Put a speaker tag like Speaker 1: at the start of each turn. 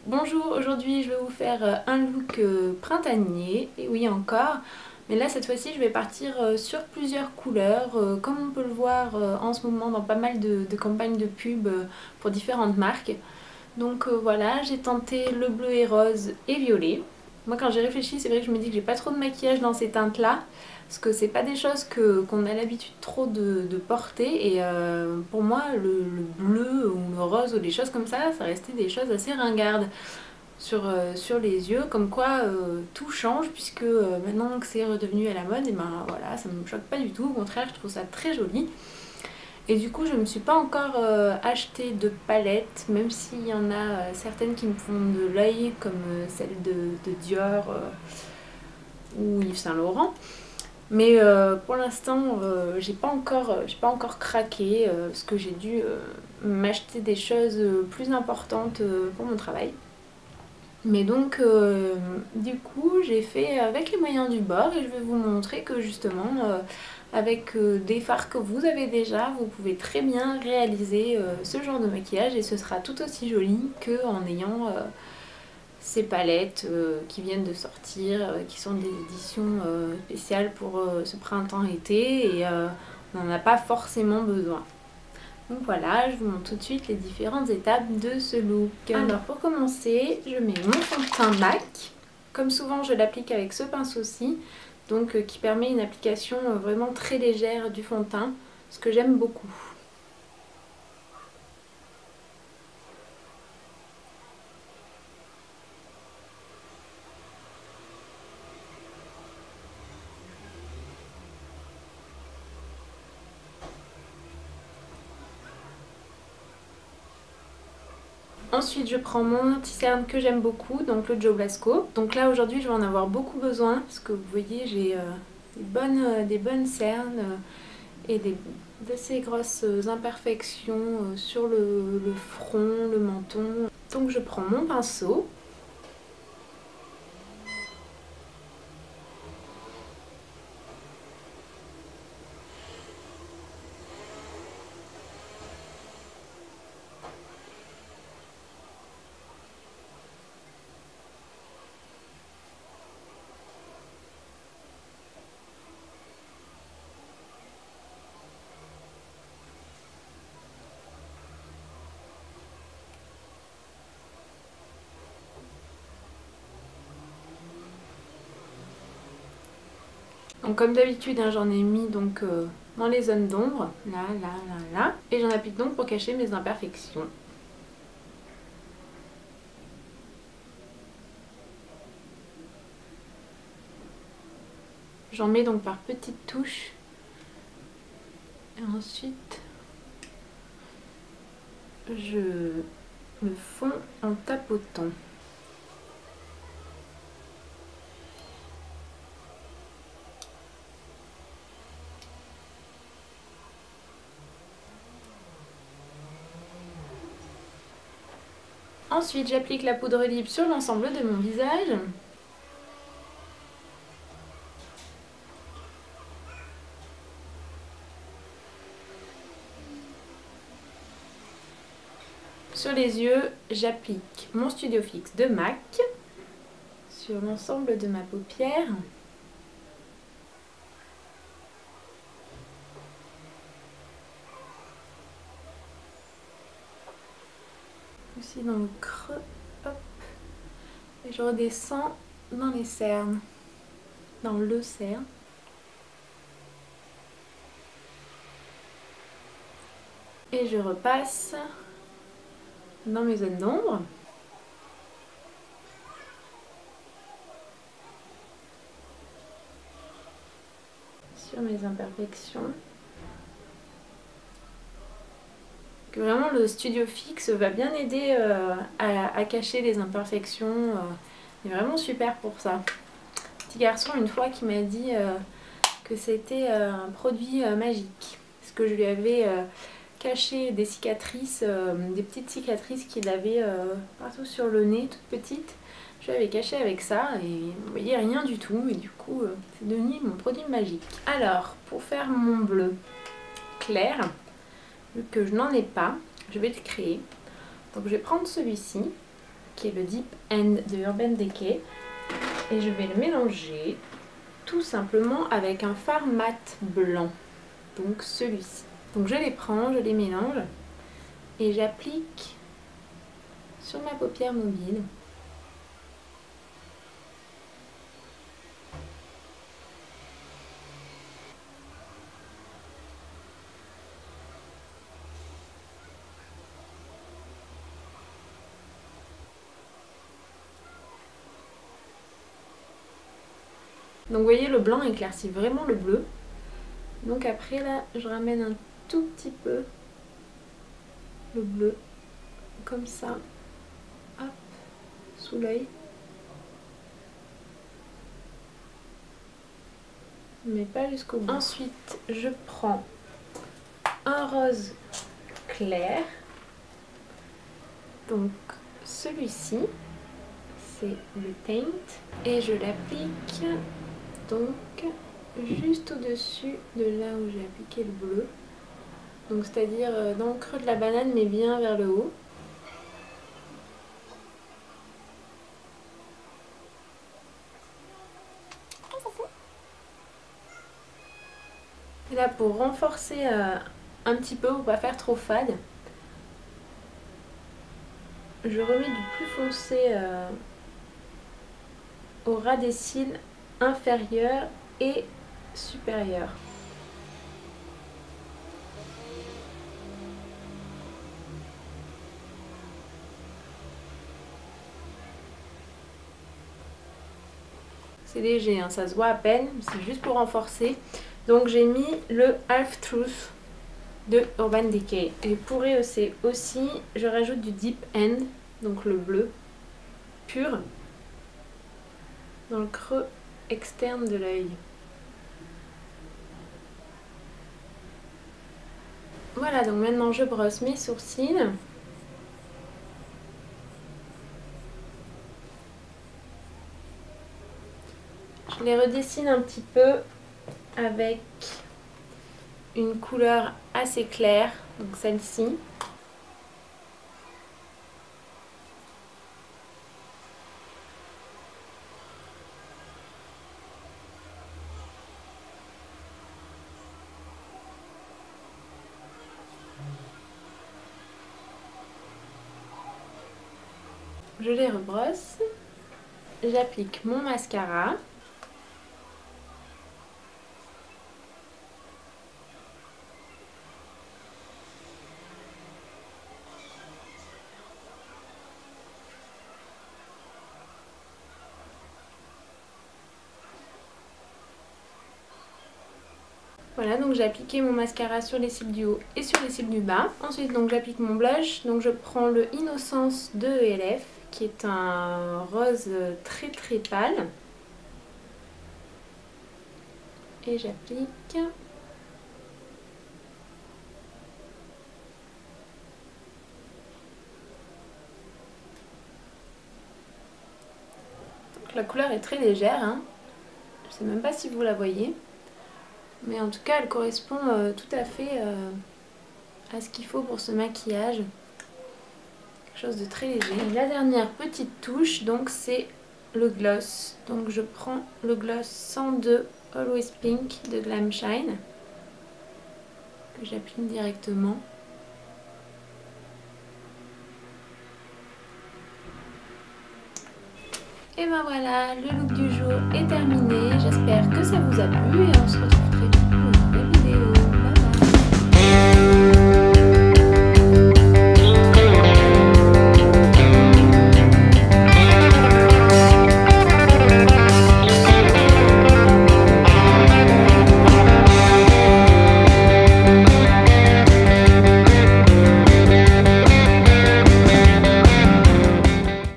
Speaker 1: Bonjour, aujourd'hui je vais vous faire un look printanier, et oui encore, mais là cette fois-ci je vais partir sur plusieurs couleurs, comme on peut le voir en ce moment dans pas mal de campagnes de pub pour différentes marques. Donc voilà, j'ai tenté le bleu et rose et violet. Moi quand j'ai réfléchi, c'est vrai que je me dis que j'ai pas trop de maquillage dans ces teintes là, parce que c'est pas des choses qu'on a l'habitude trop de porter, et pour moi le bleu ou le rose ou des choses comme ça restait des choses assez ringardes sur les yeux, comme quoi tout change, puisque maintenant que c'est redevenu à la mode, et ben voilà, ça me choque pas du tout, au contraire je trouve ça très joli. Et du coup je me suis pas encore acheté de palette, même s'il y en a certaines qui me font de l'œil, comme celle de Dior ou Yves Saint Laurent. Mais pour l'instant j'ai pas encore craqué, parce que j'ai dû m'acheter des choses plus importantes pour mon travail. Mais donc du coup j'ai fait avec les moyens du bord, et je vais vous montrer que justement avec des fards que vous avez déjà, vous pouvez très bien réaliser ce genre de maquillage, et ce sera tout aussi joli qu'en ayant ces palettes qui viennent de sortir, qui sont des éditions spéciales pour ce printemps-été, et on n'en a pas forcément besoin. Donc voilà, je vous montre tout de suite les différentes étapes de ce look. Alors pour commencer, je mets mon fond de teint MAC. Comme souvent, je l'applique avec ce pinceau-ci, donc qui permet une application vraiment très légère du fond de teint, ce que j'aime beaucoup. Ensuite, je prends mon anti-cerne que j'aime beaucoup, donc le Joe Blasco. Donc là, aujourd'hui, je vais en avoir beaucoup besoin, parce que vous voyez, j'ai des bonnes cernes et d'assez grosses imperfections sur le front, le menton. Donc je prends mon pinceau. Donc comme d'habitude, hein, j'en ai mis donc dans les zones d'ombre, là, et j'en applique donc pour cacher mes imperfections. J'en mets donc par petites touches, et ensuite je me fonds en tapotant. Ensuite, j'applique la poudre libre sur l'ensemble de mon visage. Sur les yeux, j'applique mon Studio Fix de MAC sur l'ensemble de ma paupière. Aussi dans le creux, hop, et je redescends dans les cernes, dans le cerne. Et je repasse dans mes zones d'ombre. Sur mes imperfections. Que vraiment le Studio Fix va bien aider à cacher les imperfections. Il est vraiment super pour ça. Petit garçon une fois qui m'a dit que c'était un produit magique. Parce que je lui avais caché des cicatrices, des petites cicatrices qu'il avait partout sur le nez, toutes petites. Je l'avais caché avec ça, et vous voyez, rien du tout, et du coup c'est devenu mon produit magique. Alors pour faire mon bleu clair, vu que je n'en ai pas, je vais le créer. Donc je vais prendre celui-ci qui est le Deep End de Urban Decay. Et je vais le mélanger tout simplement avec un fard mat blanc, donc celui-ci. Donc je les prends, je les mélange et j'applique sur ma paupière mobile. Donc vous voyez, le blanc éclaircit vraiment le bleu. Donc après là, je ramène un tout petit peu le bleu, comme ça, hop, sous l'œil. Mais pas jusqu'au bout. Ensuite, je prends un rose clair. Donc celui-ci, c'est le Teint. Et je l'applique donc juste au-dessus de là où j'ai appliqué le bleu. Donc c'est-à-dire dans le creux de la banane, mais bien vers le haut. Et là, pour renforcer un petit peu, pour pas faire trop fade, je remets du plus foncé au ras des cils inférieurs et supérieurs. C'est léger, hein, ça se voit à peine, c'est juste pour renforcer. Donc j'ai mis le Half Truth de Urban Decay. Et pour rehausser aussi, je rajoute du Deep End, donc le bleu pur, dans le creux externe de l'œil. Voilà, donc maintenant je brosse mes sourcils. Je les redessine un petit peu avec une couleur assez claire, donc celle-ci. Je les rebrosse, j'applique mon mascara. Voilà, donc j'ai appliqué mon mascara sur les cils du haut et sur les cils du bas. Ensuite, donc j'applique mon blush. Donc je prends le Innocence de ELF, qui est un rose très très pâle. Et j'applique. Donc la couleur est très légère, hein. Je sais même pas si vous la voyez. Mais en tout cas, elle correspond tout à fait à ce qu'il faut pour ce maquillage. Quelque chose de très léger. Et la dernière petite touche, donc c'est le gloss. Donc je prends le gloss 102 Always Pink de Glam Shine, que j'applique directement. Et ben voilà, le look du jour est terminé. J'espère que ça vous a plu et on se retrouve très vite